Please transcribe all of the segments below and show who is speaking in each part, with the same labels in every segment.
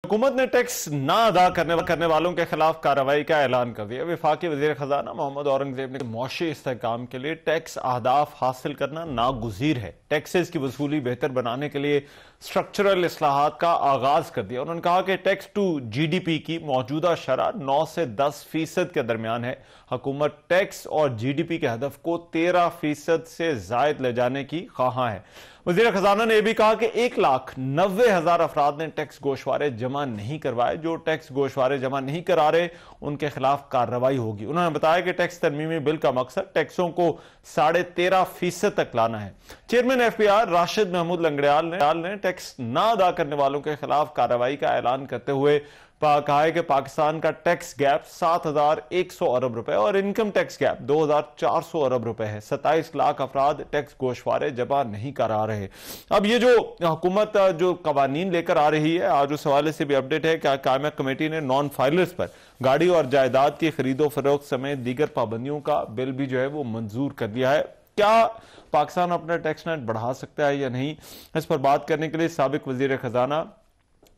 Speaker 1: हुकूमत ने टैक्स ना अदा करने वालों के खिलाफ कार्रवाई का ऐलान कर दिया। वफाकी वजीर खजाना मोहम्मद औरंगजेब ने मुआशी इस्तेहकाम के लिए टैक्स अहदाफ हासिल करना नागुज़ीर है। टैक्सेस की वसूली बेहतर बनाने के लिए स्ट्रक्चरल इस्लाहात का आगाज कर दिया। उन्होंने कहा कि टैक्स टू GDP की मौजूदा शरह 9 से 10% के दरमियान है। हुकूमत टैक्स और GDP के हदफ को 13% से जायद ले जाने की ख्वाहां है। वज़ीर खजाना ने यह भी कहा कि 1,90,000 अफराद ने टैक्स गोशवारे जमा नहीं करवाए। जो टैक्स गोशवारे जमा नहीं करा रहे उनके खिलाफ कार्रवाई होगी। उन्होंने बताया कि टैक्स तरमीमी बिल का मकसद टैक्सों को 13.5% तक लाना है। चेयरमैन FPR राशिद महमूद लंगड़ियाल ने टैक्स ना अदा करने वालों के खिलाफ कार्रवाई का ऐलान करते हुए कहा है कि पाकिस्तान का टैक्स गैप 7,100 अरब रुपए और इनकम टैक्स गैप 2,400 अरब रुपए है। 27 लाख अफराद टैक्स गोशवारे जमा नहीं करा रहे। अब ये जो हुकूमत जो कवानीन लेकर आ रही है, आज उस हवाले से भी अपडेट है कि कायमा कमेटी ने नॉन फाइलर्स पर गाड़ी और जायदाद की खरीदो फरोख्त समेत दीगर पाबंदियों का बिल भी जो है वो मंजूर कर दिया है। क्या पाकिस्तान अपना टैक्स नेट बढ़ा सकता है या नहीं, इस पर बात करने के लिए साबिक वजीर खजाना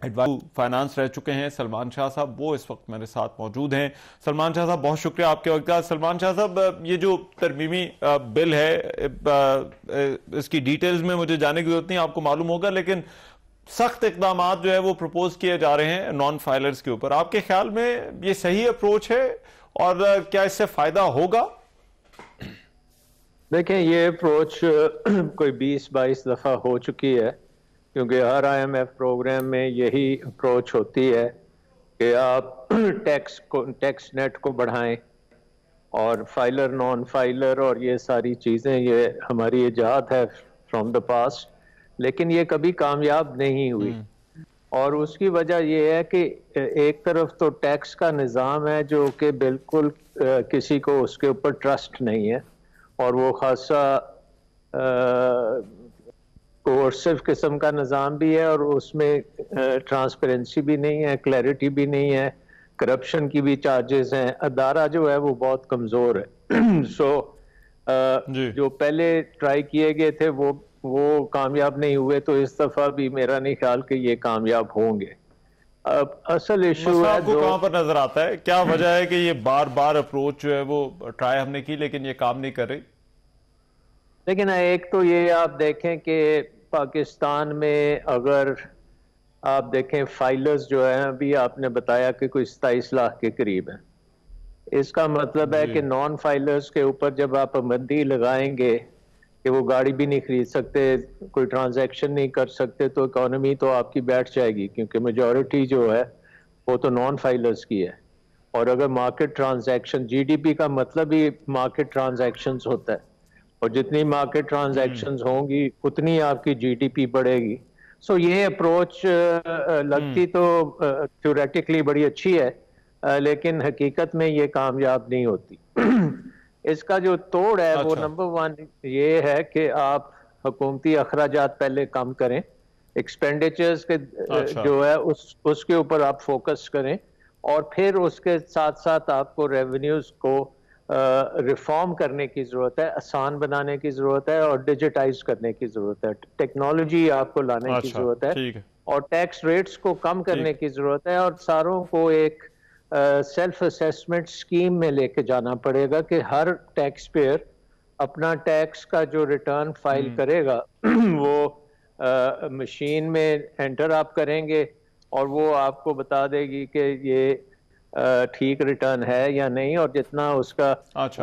Speaker 1: एडवाइजर फाइनेंस रह चुके हैं सलमान शाह साहब, वो इस वक्त मेरे साथ मौजूद हैं। सलमान शाह साहब, बहुत शुक्रिया आपके वक्त का। सलमान शाह साहब, ये जो तरमीमी बिल है, इसकी डिटेल्स में मुझे जाने की जरूरत नहीं, आपको मालूम होगा, लेकिन सख्त इकदाम जो है वो प्रपोज किए जा रहे हैं नॉन फाइलर्स के ऊपर। आपके ख्याल में ये सही अप्रोच है और क्या इससे फायदा होगा?
Speaker 2: देखें, ये अप्रोच कोई 20-22 दफा हो चुकी है, क्योंकि हर IMF प्रोग्राम में यही अप्रोच होती है कि आप टैक्स नेट को बढ़ाएं और फाइलर नॉन फाइलर और ये सारी चीज़ें, ये हमारी इजाद है फ्रॉम द पास्ट, लेकिन ये कभी कामयाब नहीं हुई। और उसकी वजह ये है कि एक तरफ तो टैक्स का निज़ाम है जो कि बिल्कुल किसी को उसके ऊपर ट्रस्ट नहीं है और वो खासा कोर्सिव किस्म का निज़ाम भी है और उसमें ट्रांसपेरेंसी भी नहीं है, क्लैरिटी भी नहीं है, करप्शन की भी चार्जेस हैं। अदारा जो है वो बहुत कमज़ोर है। जो पहले ट्राई किए गए थे वो कामयाब नहीं हुए, तो इस दफ़ा भी मेरा नहीं ख्याल कि ये कामयाब होंगे। अब असल इशू है
Speaker 1: आपको कहां पर नजर आता है, क्या वजह है कि ये बार बार अप्रोच जो है वो ट्राई हमने की लेकिन ये काम नहीं कर रही?
Speaker 2: लेकिन एक तो ये आप देखें कि पाकिस्तान में अगर आप देखें फाइलर्स जो है, अभी आपने बताया कि कोई 27 लाख के करीब है। इसका मतलब है कि नॉन फाइलर्स के ऊपर जब आप पाबंदी लगाएंगे कि वो गाड़ी भी नहीं खरीद सकते, कोई ट्रांजैक्शन नहीं कर सकते, तो इकोनॉमी तो आपकी बैठ जाएगी, क्योंकि मेजॉरिटी जो है वो तो नॉन फाइलर्स की है। और अगर मार्केट ट्रांजैक्शन, GDP का मतलब ही मार्केट ट्रांजैक्शंस होता है, और जितनी मार्केट ट्रांजैक्शंस होंगी उतनी आपकी GDP बढ़ेगी। सो ये अप्रोच लगती तो थ्योरेटिकली बड़ी अच्छी है, लेकिन हकीकत में ये कामयाब नहीं होती। इसका जो तोड़ है वो नंबर 1 ये है कि आप हुकूमती अखराजात पहले कम करें, एक्सपेंडिचर्स के जो है उसके ऊपर आप फोकस करें, और फिर उसके साथ साथ आपको रेवेन्यूज को रिफॉर्म करने की ज़रूरत है, आसान बनाने की ज़रूरत है और डिजिटाइज करने की ज़रूरत है, टेक्नोलॉजी आपको लाने की ज़रूरत है और टैक्स रेट्स को कम करने की ज़रूरत है, और सारों को एक सेल्फ असेसमेंट स्कीम में लेके जाना पड़ेगा कि हर टैक्स पेयर अपना टैक्स का जो रिटर्न फाइल करेगा वो मशीन में एंटर आप करेंगे और वो आपको बता देगी कि ये ठीक रिटर्न है या नहीं, और जितना उसका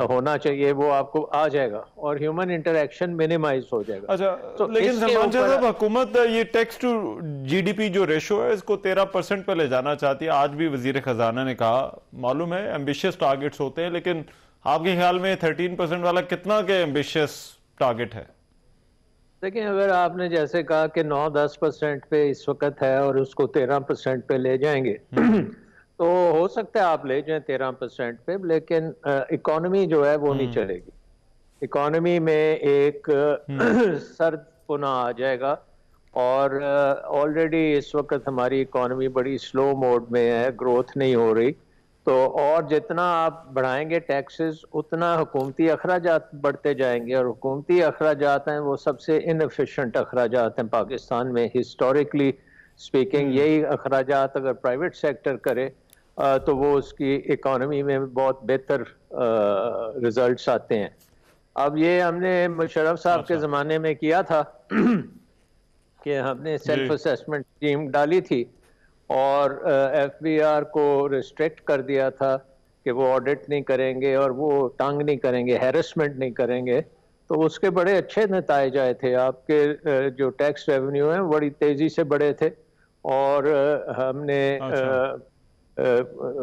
Speaker 2: होना चाहिए वो आपको आ जाएगा और ह्यूमन इंटरेक्शन मिनिमाइज हो जाएगा।
Speaker 1: तो लेकिन सलमान शाह साहब, हुकूमत ये टैक्स टू GDP जो रेशो है इसको 13% पे ले जाना चाहती है। आज भी वजीर खजाना ने कहा, मालूम है एम्बिशियस टारगेट्स होते हैं, लेकिन आपके ख्याल में 13% वाला कितना के एम्बिशियस टारगेट है?
Speaker 2: देखिए, अगर आपने जैसे कहा कि 9-10% पे इस वक्त है और उसको 13% पे ले जाएंगे तो हो सकता है आप ले जाएं 13% पे, लेकिन इकोनॉमी जो है वो नहीं चलेगी। इकोनॉमी में एक सर्द पुना आ जाएगा, और ऑलरेडी इस वक्त हमारी इकोनॉमी बड़ी स्लो मोड में है, ग्रोथ नहीं हो रही। तो और जितना आप बढ़ाएंगे टैक्सेस उतना हुकूमती अखराजात बढ़ते जाएंगे, और हुकूमती अखराजात हैं वो सबसे इनएफिशिएंट अखराजात हैं पाकिस्तान में। हिस्टोरिकली اسپیکنگ یہی اخراجات اگر پرائیویٹ سیکٹر کرے تو وہ اس کی اکانومی میں بہت بہتر ریزلٹس آتے ہیں. اب یہ ہم نے مشرف صاحب کے زمانے میں کیا تھا کہ ہم نے سیلف اسیسمنٹ اسکیم ڈالی تھی اور ایف بی آر کو ریسٹرکٹ کر دیا تھا کہ وہ آڈٹ نہیں کریں گے اور وہ تنگ نہیں کریں گے، ہیرسمنٹ نہیں کریں گے. تو اس کے بڑے اچھے نتائج آئے تھے. آپ کے جو ٹیکس ریونیو ہیں بڑی تیزی سے بڑھے تھے اور ہم نے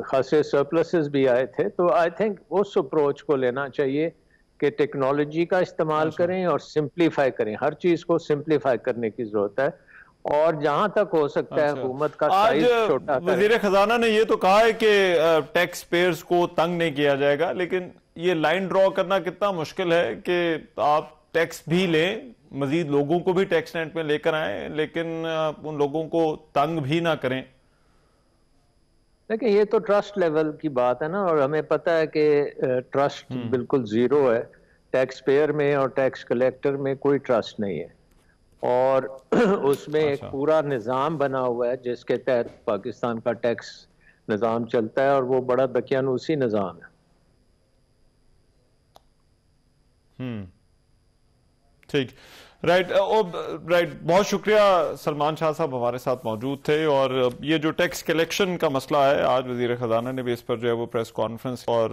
Speaker 2: خاصے سرپلسز بھی آئے تھے. تو آئی تھنک اس اپروچ کو لینا چاہیے کہ ٹیکنالوجی کا استعمال کریں اور سمپلیفائی کریں. ہر چیز کو سمپلیفائی کرنے کی ضرورت ہے اور جہاں تک ہو سکتا ہے حکومت کا سائز چھوٹا کریں.
Speaker 1: وزیر خزانہ نے یہ تو کہا ہے کہ ٹیکس پیئرز کو تنگ نہیں کیا جائے گا، لیکن یہ لائن ڈرا کرنا کتنا مشکل ہے کہ آپ ٹیکس بھی لیں، مزید لوگوں کو بھی ٹیکس نیٹ میں لے کر آئیں، لیکن ان لوگوں کو تنگ بھی نہ کریں.
Speaker 2: دیکھیں یہ تو ٹرسٹ لیول کی بات ہے نا، اور ہمیں پتہ ہے کہ ٹرسٹ بالکل زیرو ہے. ٹیکس پیئر میں اور ٹیکس کلیکٹر میں کوئی ٹرسٹ نہیں ہے اور اس میں ایک پورا نظام بنا ہوا ہے جس کے تحت پاکستان کا ٹیکس نظام چلتا ہے اور وہ بڑا دقیانوسی نظام ہے.
Speaker 1: ٹھیک، رائٹ. بہت شکریہ سلمان شاہ صاحب ہمارے ساتھ موجود تھے. اور یہ جو ٹیکس کلیکشن کا مسئلہ ہے، آج وزیر خزانہ نے بھی اس پر جو ہے وہ پریس کانفرنس اور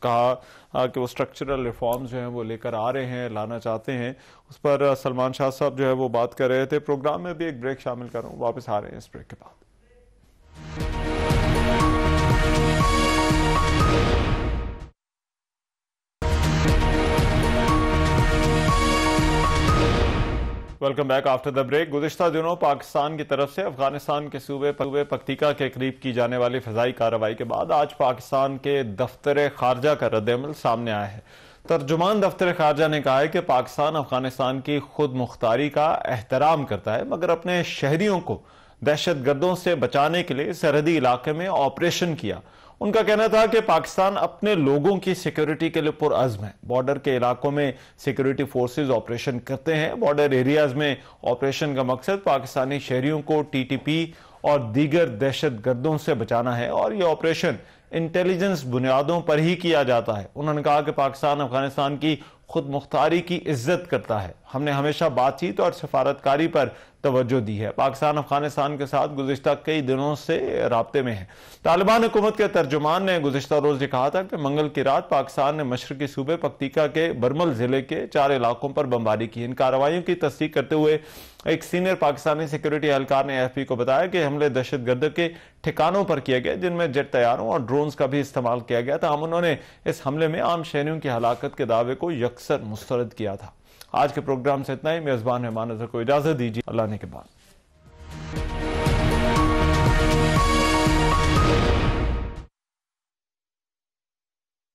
Speaker 1: کہا کہ وہ سٹرکچرل ریفارمز جو ہیں وہ لے کر آ رہے ہیں، لانا چاہتے ہیں. اس پر سلمان شاہ صاحب جو ہے وہ بات کر رہے تھے. پروگرام میں بھی ایک بریک شامل کر رہا ہوں، واپس آ رہے ہیں اس بریک کے بعد. Welcome back after the break. گزشتہ دنوں پاکستان کی طرف سے افغانستان کے صوبے پکتیکا کے قریب کی جانے والی فضائی کارروائی کے بعد آج پاکستان کے دفتر خارجہ کا رد عمل سامنے آیا ہے. ترجمان دفتر خارجہ نے کہا ہے کہ پاکستان افغانستان کی خود مختاری کا احترام کرتا ہے، مگر اپنے شہریوں کو دہشت گردوں سے بچانے کے لیے سرحدی علاقے میں آپریشن کیا. ان کا کہنا تھا کہ پاکستان اپنے لوگوں کی سیکیورٹی کے لیے پرعزم ہے. بارڈر کے علاقوں میں سیکیورٹی فورسز آپریشن کرتے ہیں. بارڈر ایریاز میں آپریشن کا مقصد پاکستانی شہریوں کو ٹی ٹی پی اور دیگر دہشت گردوں سے بچانا ہے اور یہ آپریشن انٹیلیجنس بنیادوں پر ہی کیا جاتا ہے. انہوں نے کہا کہ پاکستان افغانستان کی خود مختاری کی عزت کرتا ہے. ہم نے ہمیشہ بات چیت اور سفارتکاری پر توجہ دی ہے. پاکستان افغانستان کے ساتھ گزشتہ کئی دنوں سے رابطے میں ہے. طالبان حکومت کے ترجمان نے گزشتہ روز یہ کہا تھا کہ منگل کی رات پاکستان نے مشرقی صوبے پکتیکا کے برمل ضلع کے 4 علاقوں پر بمباری کی. ان کارروائیوں کی تصدیق کرتے ہوئے ایک سینئر پاکستانی سیکیورٹی اہلکار نے AFP کو بتایا کہ حملے دہشت گردوں کے ٹھکانوں پر کیے گئے جن میں جیٹ طیاروں اور ڈرونز کا بھی استعمال کیا گیا. تاہم انہوں نے اس حملے میں عام شہریوں کی ہلاکت کے دعوے کو یکسر مسترد کیا تھا. آج کے پروگرام سے اتنا ہی. میزبان مہمان نظر کو اجازت دیجیے. اللہ نے کے بعد.